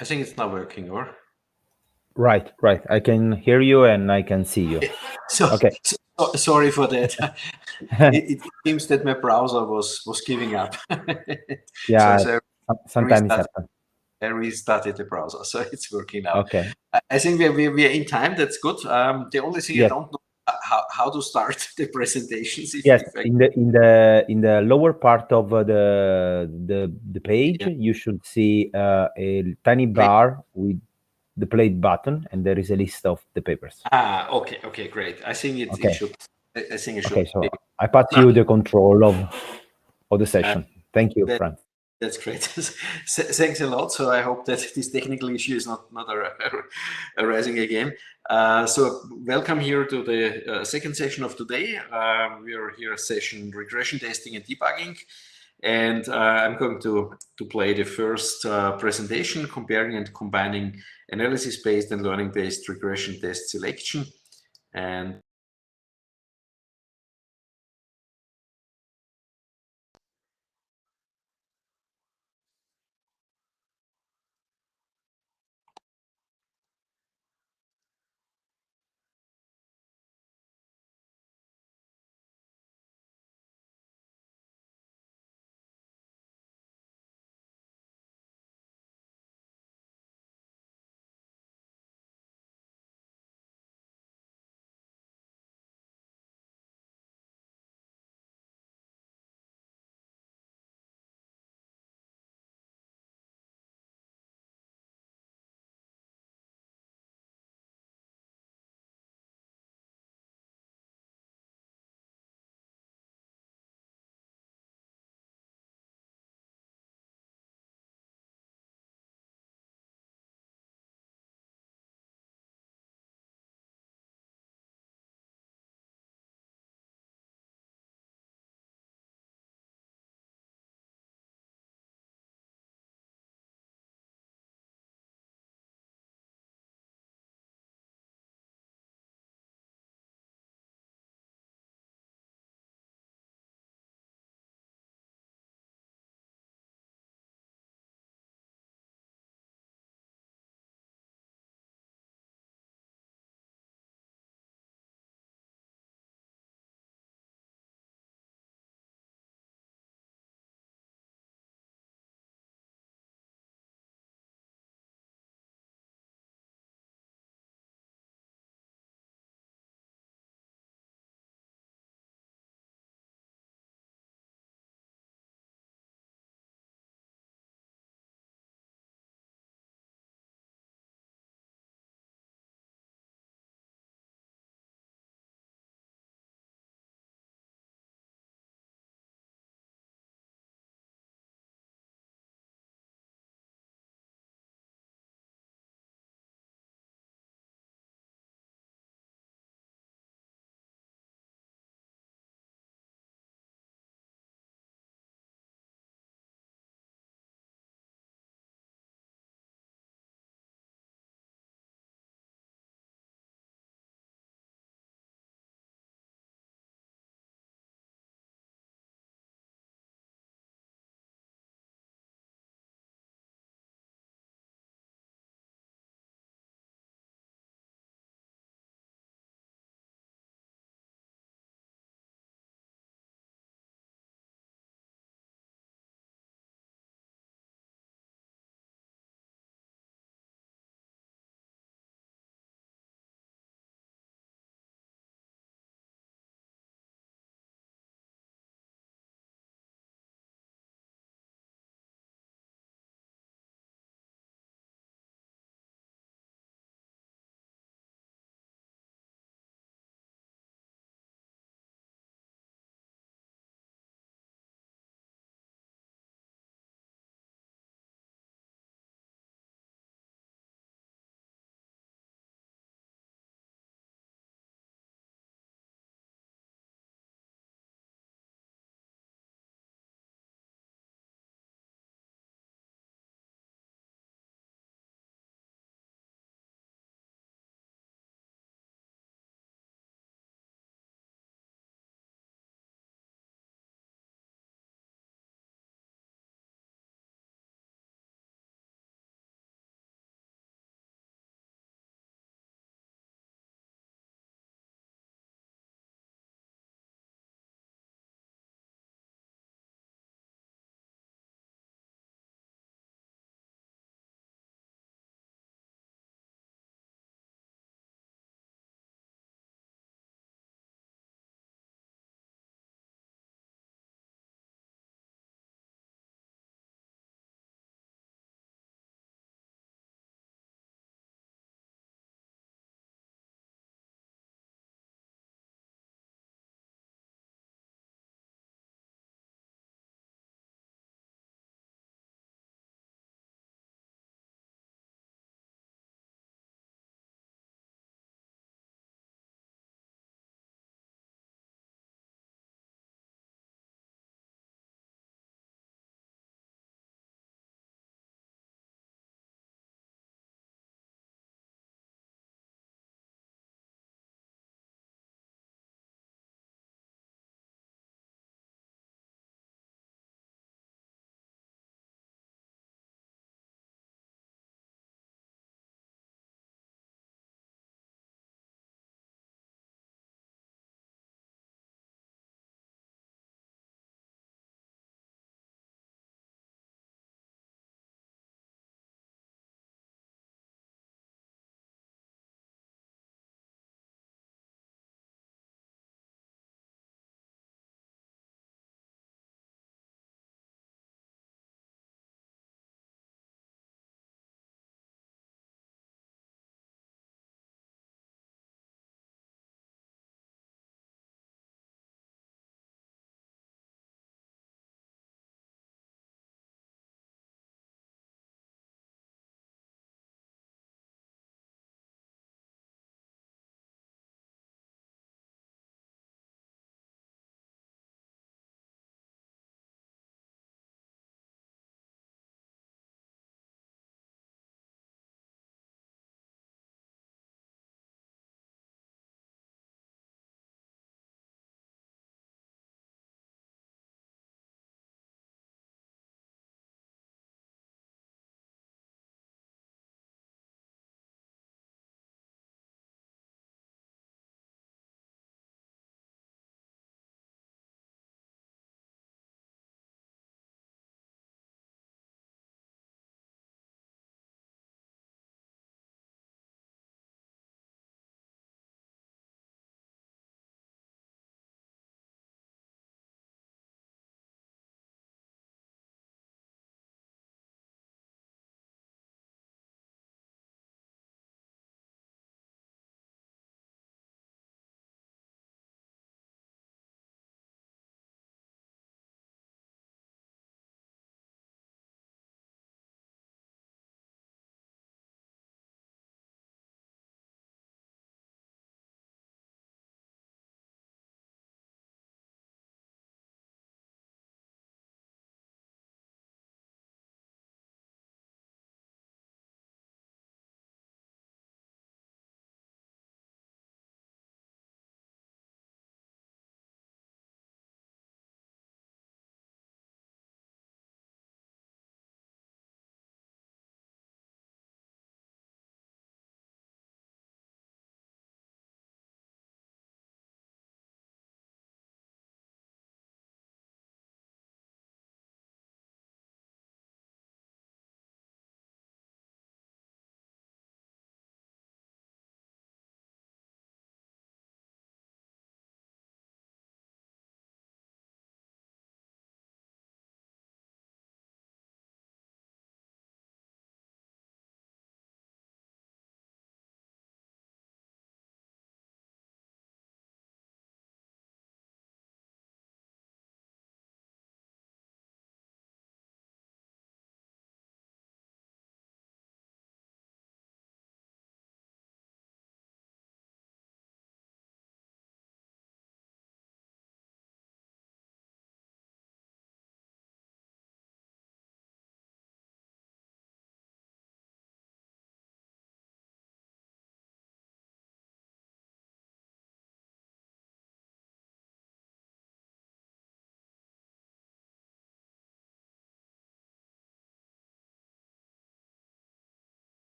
I think it's not working, or? Right. I can hear you and I can see you. So, Okay. sorry for that. It seems that my browser was giving up. so, Yeah, so I sometimes it restarted, happens. I restarted the browser, so it's working now. Okay. I think we're in time. That's good. The only thing I Yes. don't know how to start the presentations. Yes. If I In the lower part of the page, yeah, you should see a tiny play. bar with the play button, and there is a list of the papers. Okay, great. I think it Okay. should. I think it should Okay. So be. I pass you the control of the Uh, session. Thank you, that Franz. That's great. Thanks a lot. So I hope that this technical issue is not arising again. So welcome here to the second session of today. We are here session regression testing and debugging. And I'm going to play the first presentation, comparing and combining analysis-based and learning-based regression test selection. And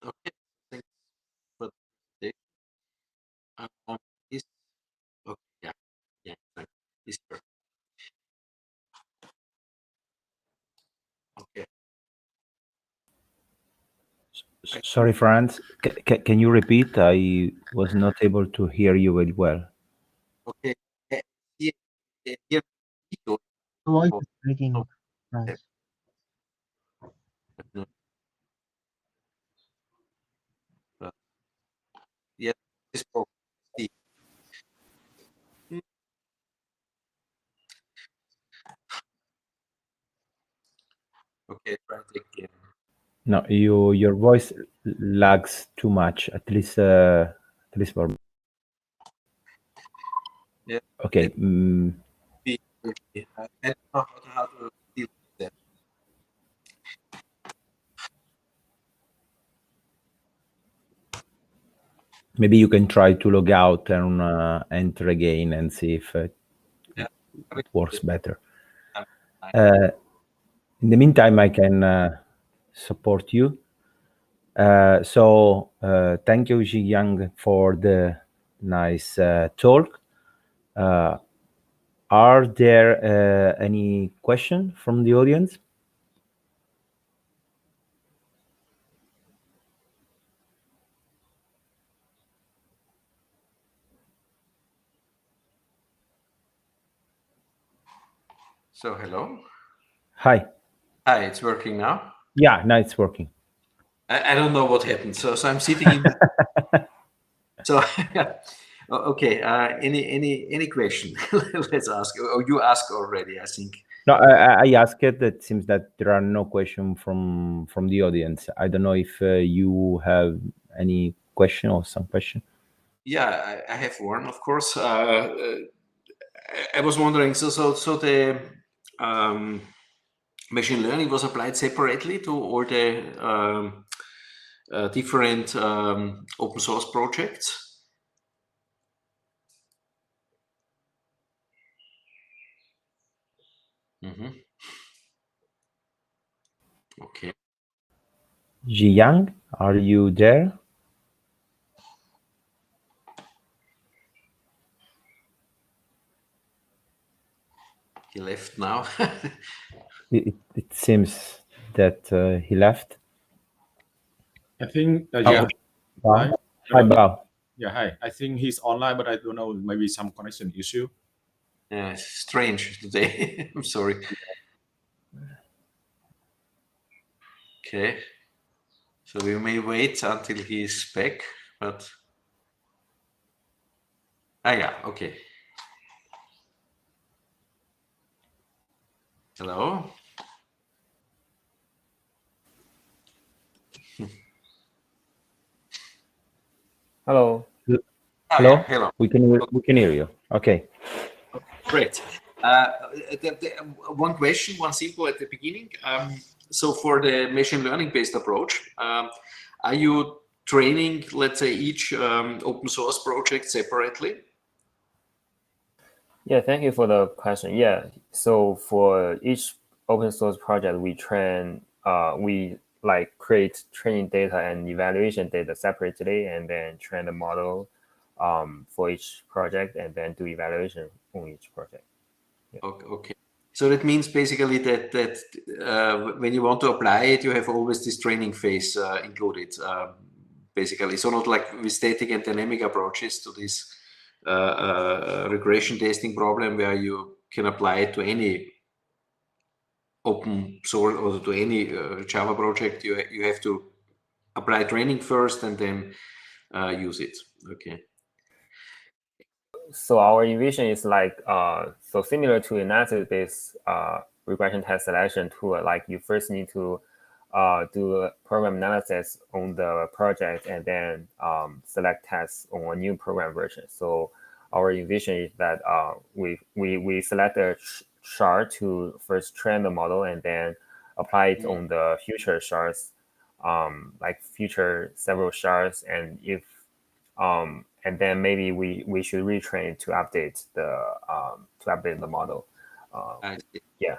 Okay, thanks for the presentation. This, okay, yeah, fine. This, okay. Sorry, Franz. Can you repeat? I was not able to hear you very well. Okay. Here, here, Your voice oh, is breaking, no, Franz. no, yeah, this problem. See. Okay, try it again. No, your voice lags too much. At least for Yeah, okay. let me. I don't know how to deal with that. Maybe you can try to log out and enter again and see if Yeah, I will it works do better. it. In the meantime, I can support you. So thank you, Ji Yang, for the nice talk. Are there any questions from the audience? So hello. Hi. Hi, it's working now. Yeah, now it's working. I don't know what happened. So I'm sitting in. So okay. Any question? Let's ask. Oh, you asked already, I think. No, I asked it. It seems that there are no questions from the audience. I don't know if you have any question or some question. Yeah, I have one, of course. I was wondering. So the machine learning was applied separately to all the different open source projects. Mm-hmm. Okay. Ji Yang, are you there? He left now. It seems that he left. I think, Oh, Hi. Bao. Hi, Bao. Yeah, hi. I think he's online, but I don't know, maybe some connection issue. Yeah, strange today. I'm sorry. Okay. So we may wait until he's back, but yeah, okay. Hello. Hello. Hello. Yeah, hello. We can hear you. Okay. Great. One question, one simple at the beginning. So for the machine learning based approach, are you training, let's say, each open source project separately? Yeah, thank you for the question. Yeah, so for each open source project, we create training data and evaluation data separately, and then train the model for each project, and then do evaluation on each project. Yeah. Okay. So that means basically that when you want to apply it, you have always this training phase included, basically. So not like with static and dynamic approaches to this regression testing problem where you can apply it to any open source or to any Java project. You have to apply training first and then use it. Okay. So our envision is so similar to analysis-based regression test selection tool. Like you first need to do a program analysis on the project and then select tests on a new program version. So our envision is that we select a shard to first train the model and then apply it on the future shards, like future several shards, and if and then maybe we should retrain to update the model. I see. Yeah.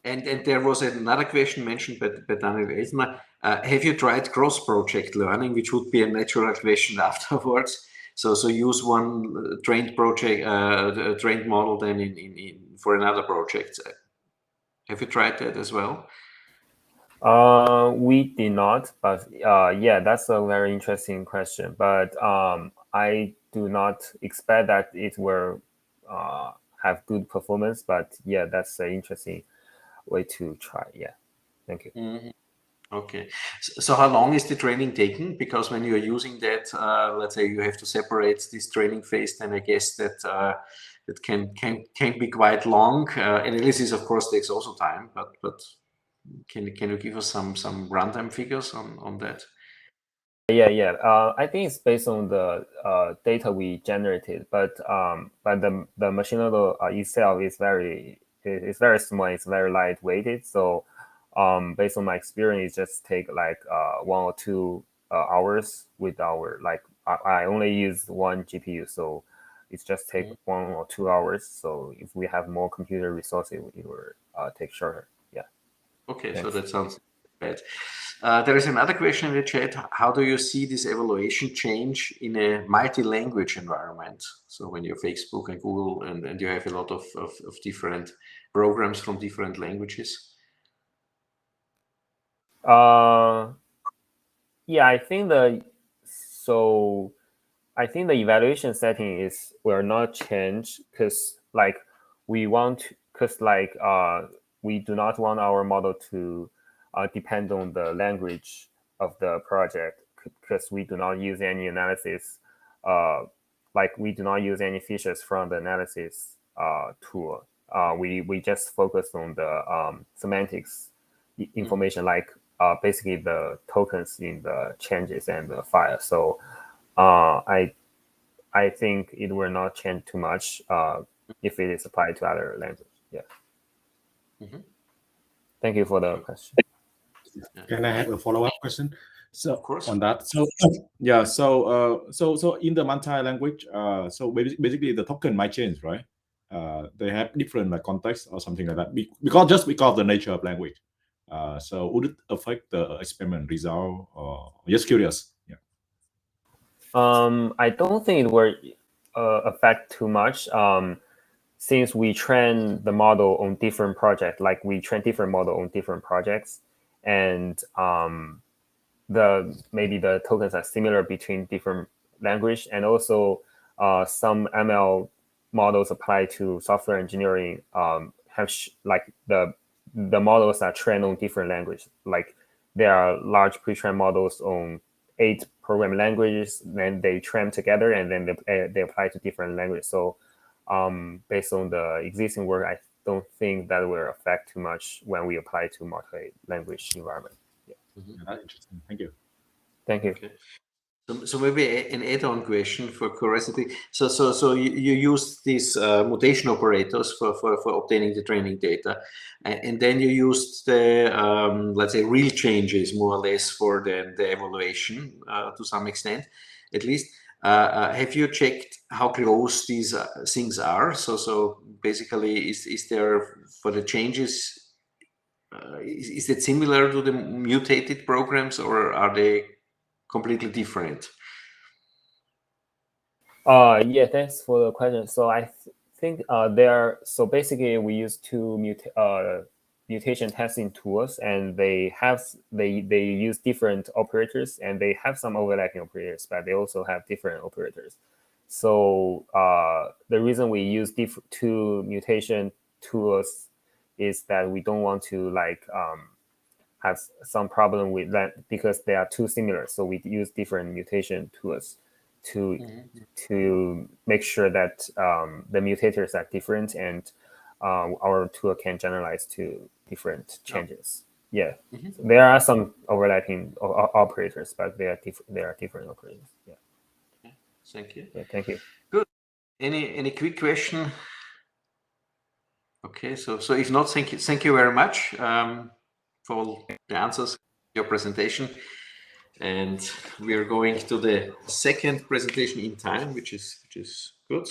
And there was another question mentioned by Daniel Elsner. Have you tried cross-project learning, which would be a natural question afterwards? So use one trained project, trained model then for another project. Have you tried that as well? We did not, but yeah, that's a very interesting question. But I do not expect that it will have good performance. But yeah, that's an interesting way to try. Yeah, thank you. Mm-hmm. Okay, so how long is the training taking? Because when you are using that, let's say you have to separate this training phase, then I guess that that can be quite long. Analysis, of course, takes also time, but can you give us some runtime figures on that? Yeah. I think it's based on the data we generated, but the machine model itself is very small. It's very lightweighted. So based on my experience, it just take like 1 or 2 hours with our I only use one GPU, so it's just take 1 or 2 hours. So if we have more computer resources, it will take shorter. Yeah. Okay, Thanks. so that sounds bad. There is another question in the chat. How do you see this evaluation change in a multi-language environment? So when you're Facebook and Google and you have a lot of different programs from different languages? Yeah, I think the evaluation setting will not change because we do not want our model to depend on the language of the project because we do not use any analysis we do not use any features from the analysis tool. We just focus on the semantics information, basically the tokens in the changes and the file. So I think it will not change too much if it is applied to other languages. Yeah. Mm-hmm. Thank you for the question. Can I have a follow-up question? So of course. On that, so yeah, so in the multi-language, so basically the token might change, right? They have different context or something like that because of the nature of language. So would it affect the experiment result? Or just curious. Yeah. I don't think it will affect too much. Since we train the model on different projects, like we train different model on different projects, and maybe the tokens are similar between different language, and also some ML models applied to software engineering have the models are trained on different languages. Like there are large pre-trained models on 8 programming languages, then they train together, and then they apply to different languages. So based on the existing work, I don't think that will affect too much when we apply to multi-language environment. Yeah. Mm-hmm. That's interesting. Thank you. Thank you. Okay. So maybe an add-on question for curiosity. So you use these mutation operators for obtaining the training data, and then you used the let's say real changes more or less for the evaluation to some extent, at least. Have you checked how close these things are? So basically, is there for the changes? Is it similar to the mutated programs, or are they completely different? Yeah, thanks for the question. So I think so basically we use 2 mutation testing tools, and they use different operators, and they have some overlapping operators, but they also have different operators. So the reason we use 2 mutation tools is that we don't want to have some problem with that because they are too similar. So we use different mutation tools to make sure that the mutators are different, and our tool can generalize to different changes. Yeah, so there are some overlapping operators, but they are different operators. Yeah. Okay. Thank you. Yeah, thank you. Good. Any quick question? Okay, so if not, thank you very much for all the answers, your presentation. And we are going to the second presentation in time, which is good.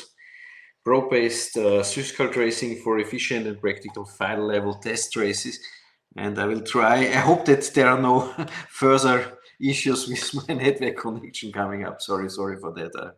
pro-based syscall tracing for efficient and practical file-level test traces. And I will try. I hope that there are no further issues with my network connection coming up. Sorry for that.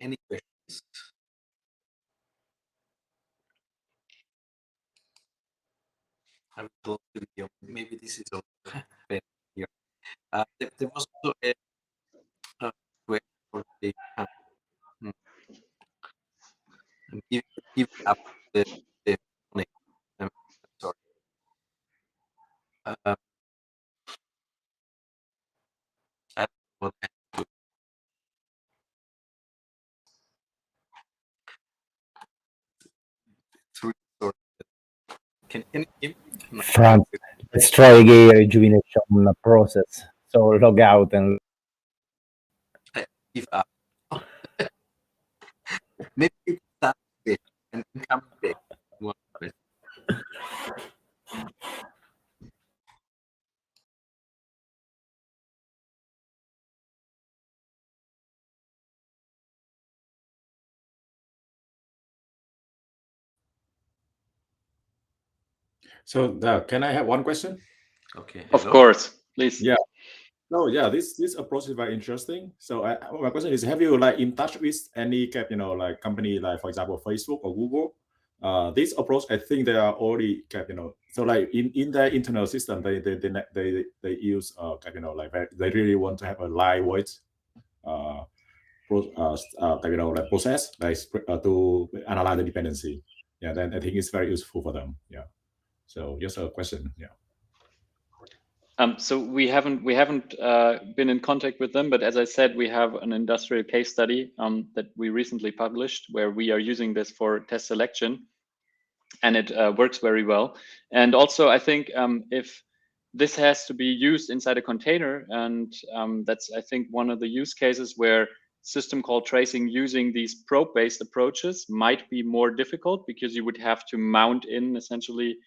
Any questions? I will close the video. Maybe this is also better here. There was also a question for the give up the I'm sorry. I don't know what I do. Sorry. Can you give me? Franz, let's try again rejuvenation process. So log out and Give up. Maybe you start it and come back. One question. So can I have one question? Okay. Of hello? course, please. Yeah. No, yeah, this approach is very interesting. So my question is, have you like in touch with any like company like, for example, Facebook or Google? This approach, I think they are already so like in their internal system, they use like they really want to have a lightweight like process like to analyze the dependency. Yeah, then I think it's very useful for them. Yeah. So just a question. Yeah. So we haven't been in contact with them, but as I said, we have an industrial case study that we recently published where we are using this for test selection, and it works very well. And also, I think if this has to be used inside a container, and that's I think one of the use cases where system call tracing using these probe-based approaches might be more difficult because you would have to mount in essentially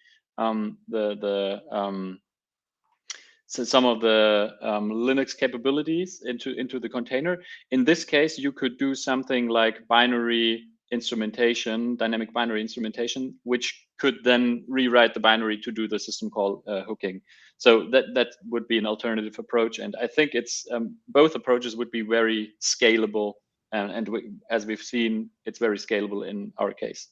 so some of the Linux capabilities into the container. In this case, you could do something like binary instrumentation, dynamic binary instrumentation, which could then rewrite the binary to do the system call hooking. So that would be an alternative approach. And I think it's both approaches would be very scalable. As we've seen, it's very scalable in our case.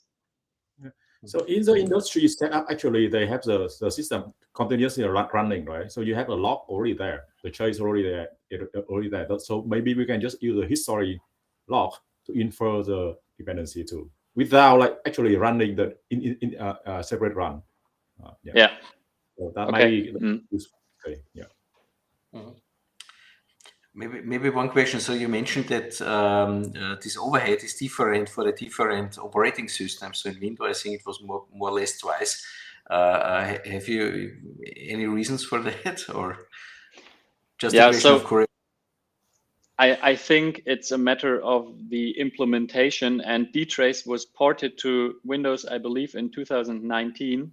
So in the industry setup, actually, they have the system continuously running, right? So you have a log already there, the trace already there. So maybe we can just use the history log to infer the dependency too, without like actually running the in separate run. Yeah. So that Okay. might be useful. Okay. Yeah. Mm-hmm. Maybe one question. So you mentioned that this overhead is different for the different operating systems. So in Windows, I think it was more or less twice. Have you any reasons for that, or just a question of correct? I think it's a matter of the implementation, and dtrace was ported to Windows, I believe, in 2019.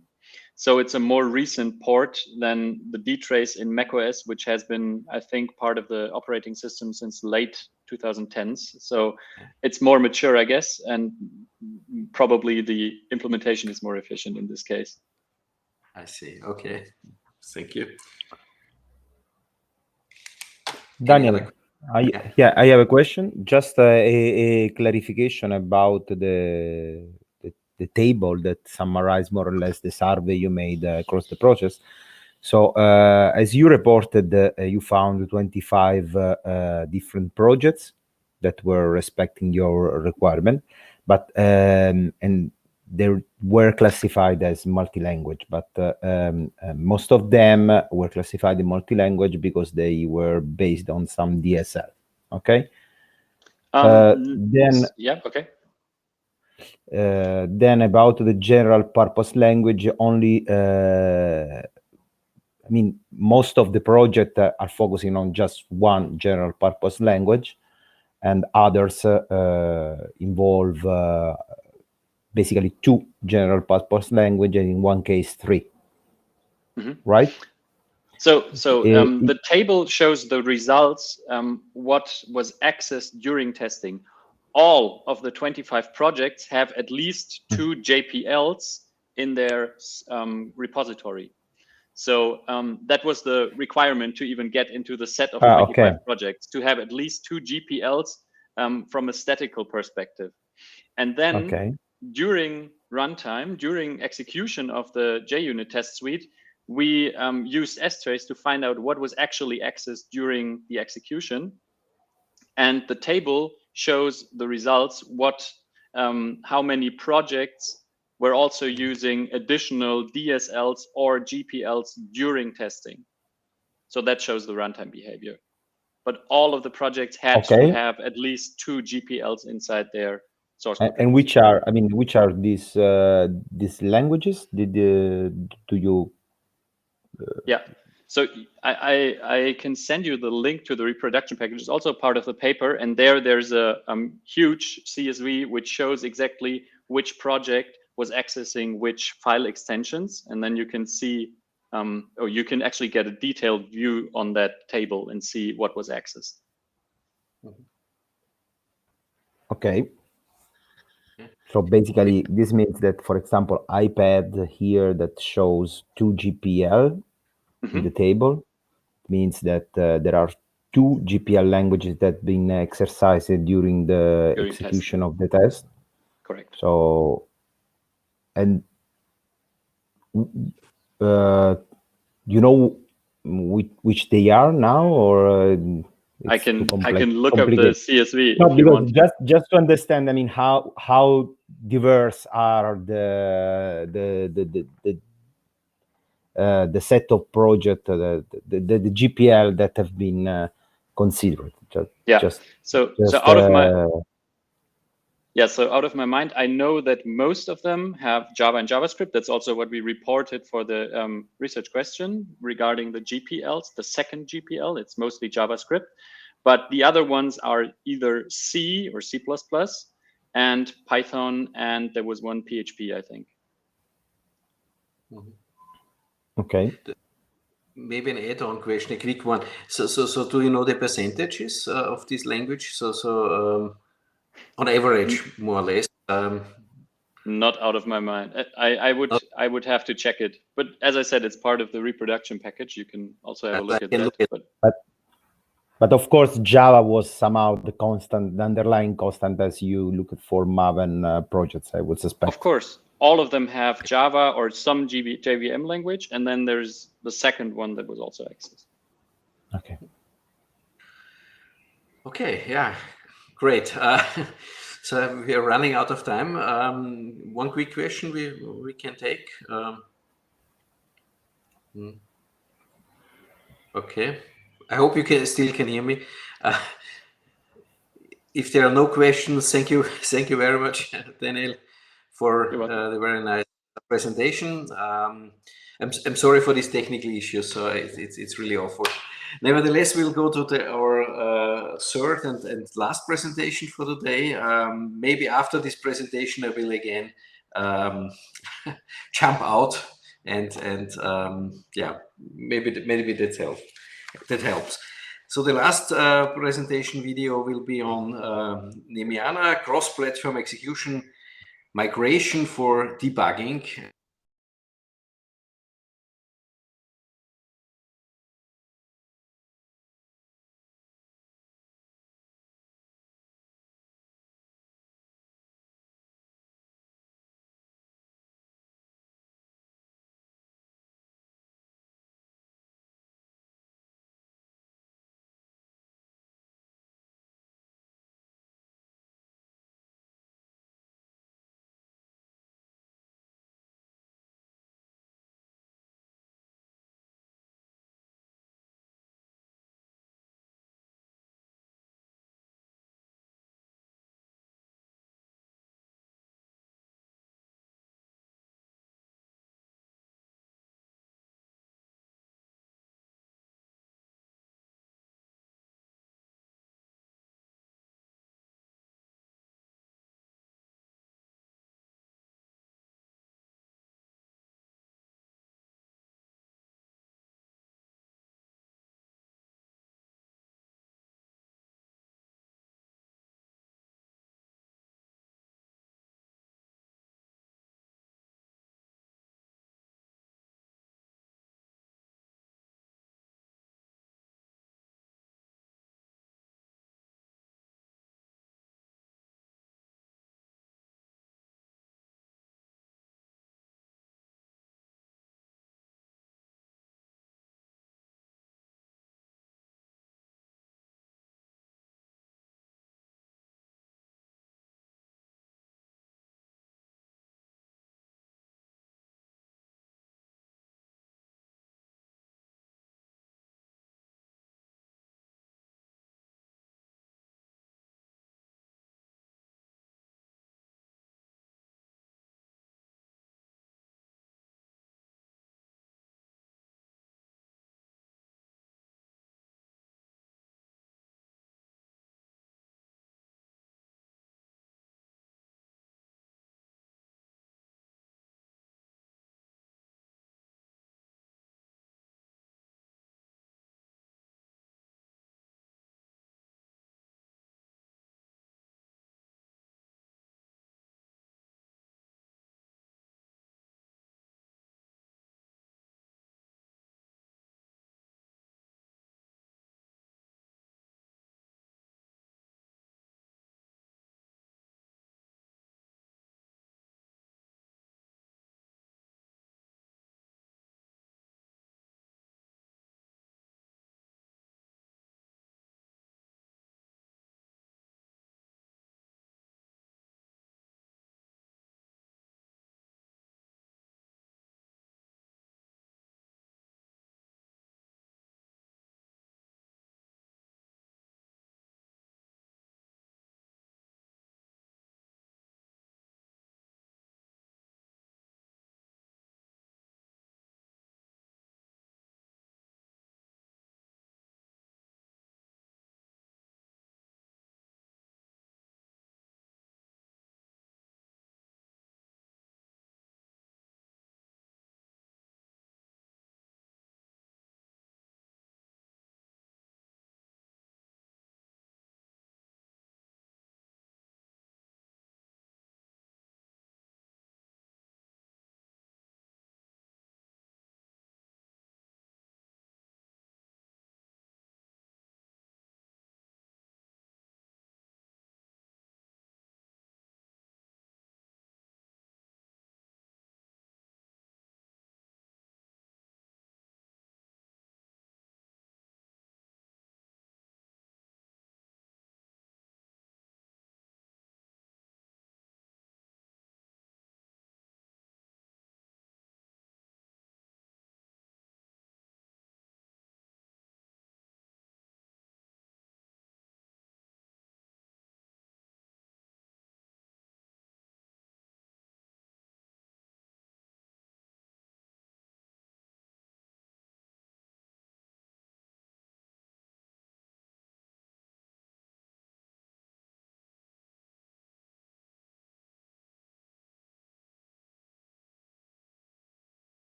So it's a more recent port than the dtrace in macOS, which has been, I think, part of the operating system since late 2010s. So it's more mature, I guess, and probably the implementation is more efficient in this case. I see. Okay. Thank you. Daniel, I have a question. Just a clarification about the table that summarized more or less the survey you made across the process. So as you reported, you found 25 different projects that were respecting your requirement, but and they were classified as multi-language, but most of them were classified in multi-language because they were based on some DSL. Okay. Then yeah. Okay. Then about the general purpose language, only I mean, most of the project are focusing on just one general purpose language, and others involve basically two general purpose language, and in one case, three. Right? So the table shows the results, what was accessed during testing. All of the 25 projects have at least two JPLs in their repository. So that was the requirement to even get into the set of 25 projects, to have at least two GPLs from a statical perspective. And then Okay. during runtime, during execution of the JUnit test suite, we used strace to find out what was actually accessed during the execution. And the table shows the results, how many projects were also using additional DSLs or GPLs during testing. So that shows the runtime behavior. But all of the projects had to have at least 2 GPLs inside their source code. And which are these languages? Do you? Yeah. So I can send you the link to the reproduction package. It's also part of the paper, and there's a huge CSV which shows exactly which project was accessing which file extensions, and then you can see, or you can actually get a detailed view on that table and see what was accessed. Okay. So basically, this means that, for example, iPad here that shows 2 GPL in the table means that there are 2 GPL languages that have been exercised during the execution of the test. Correct. So, and you know which they are now, or I can look up the CSV no, if you want. Just to understand, I mean, how diverse are the set of projects, the GPL that have been considered. So out of my so out of my mind, I know that most of them have Java and JavaScript. That's also what we reported for the research question regarding the GPLs, the second GPL. It's mostly JavaScript, but the other ones are either C or C++ and Python, and there was one PHP, I think. Okay. Maybe an add-on question, a quick one. So do you know the percentages of this language? So on average, more or less. Not out of my mind. I would have to check it. But as I said, it's part of the reproduction package. You can also have a look at that. But of course, Java was somehow the underlying constant as you look for Maven projects, I would suspect. Of course. All of them have Java or some JVM language, and then there's the second one that was also accessed. Okay. Okay, yeah, great. So we are running out of time. One quick question we can take. Okay, I hope you still can hear me. If there are no questions, thank you very much, Daniel, for the very nice presentation. I'm sorry for these technical issues, so it's really awful. Nevertheless, we'll go to our third and last presentation for today. Maybe after this presentation, I will again jump out and yeah, maybe that helps. So the last presentation video will be on Nemiana, cross-platform execution migration for debugging.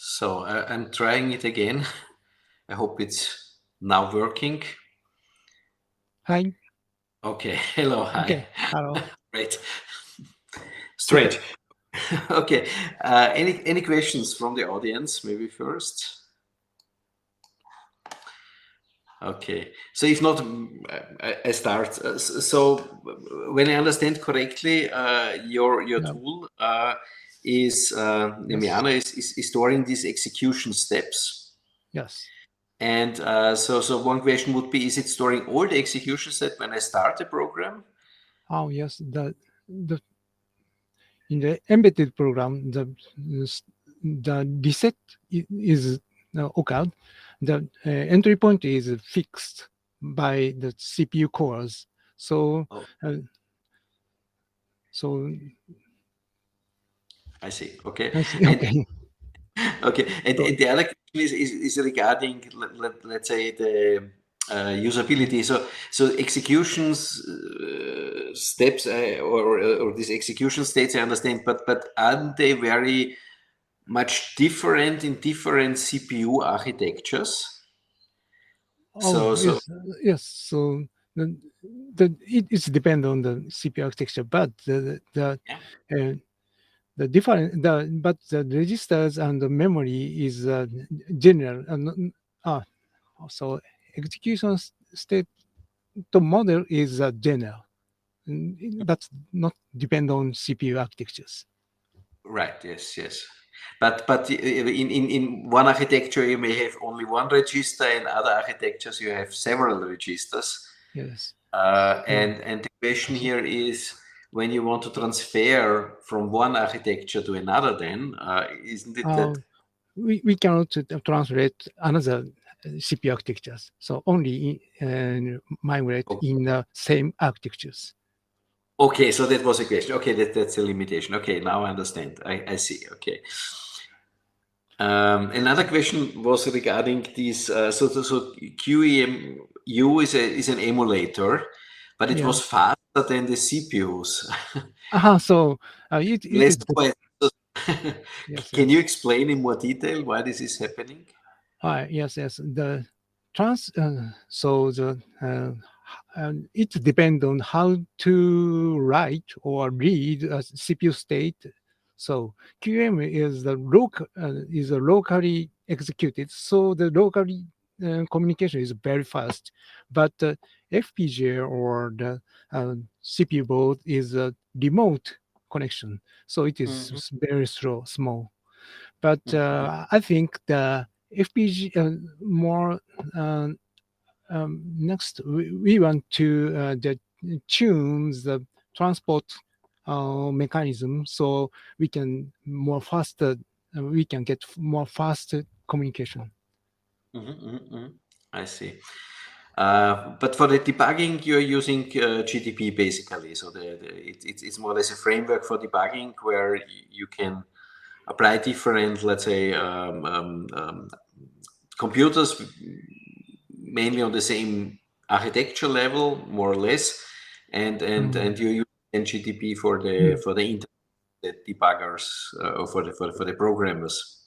So I'm trying it again. I hope it's now working. Hi. Okay. Hello. Hi. Okay. Hello. Great. Strange. Okay. Any questions from the audience? Maybe first. Okay. So if not, I start. So when I understand correctly, your Yeah. tool is Nemiana is storing these execution steps. Yes. And so one question would be: is it storing all the execution steps when I start the program? Oh yes. In the embedded program, the reset is occurred. The entry point is fixed by the CPU cores. So, Oh. So I see. Okay. I see. Okay. Okay. And So- the other question is regarding, let's say, the usability. So executions steps or these execution states, I understand, but aren't they very much different in different CPU architectures? Oh, yes. So it depends on the CPU architecture, but the different but the registers and the memory is general. So execution state the model is general. That's not depend on CPU architectures. Right. Yes. But in one architecture you may have only one register, in other architectures you have several registers. Yes. And the question here is, when you want to transfer from one architecture to another, then isn't it that we cannot translate another CPU architectures. So only migrate in the same architectures. Okay, so that was a question. Okay, that's a limitation. Okay, now I understand. I see. Okay. Another question was regarding this. So QEMU is an emulator, but it was faster than the CPUs. So it Less is. quite. Yes. Can you explain in more detail why this is happening? Yes. The so the it depends on how to write or read a CPU state. So QM is locally executed, so the locally communication is very fast. But FPGA or the CPU board is a remote connection, so it is very small. But I think the FPGA more next we want to tune the transport mechanism so we can get more faster communication. I see. But for the debugging, you're using GDP basically. So it's more or less a framework for debugging where you can apply different, let's say, computers mainly on the same architecture level, more or less, and you use GDP for the internet debuggers or for the programmers.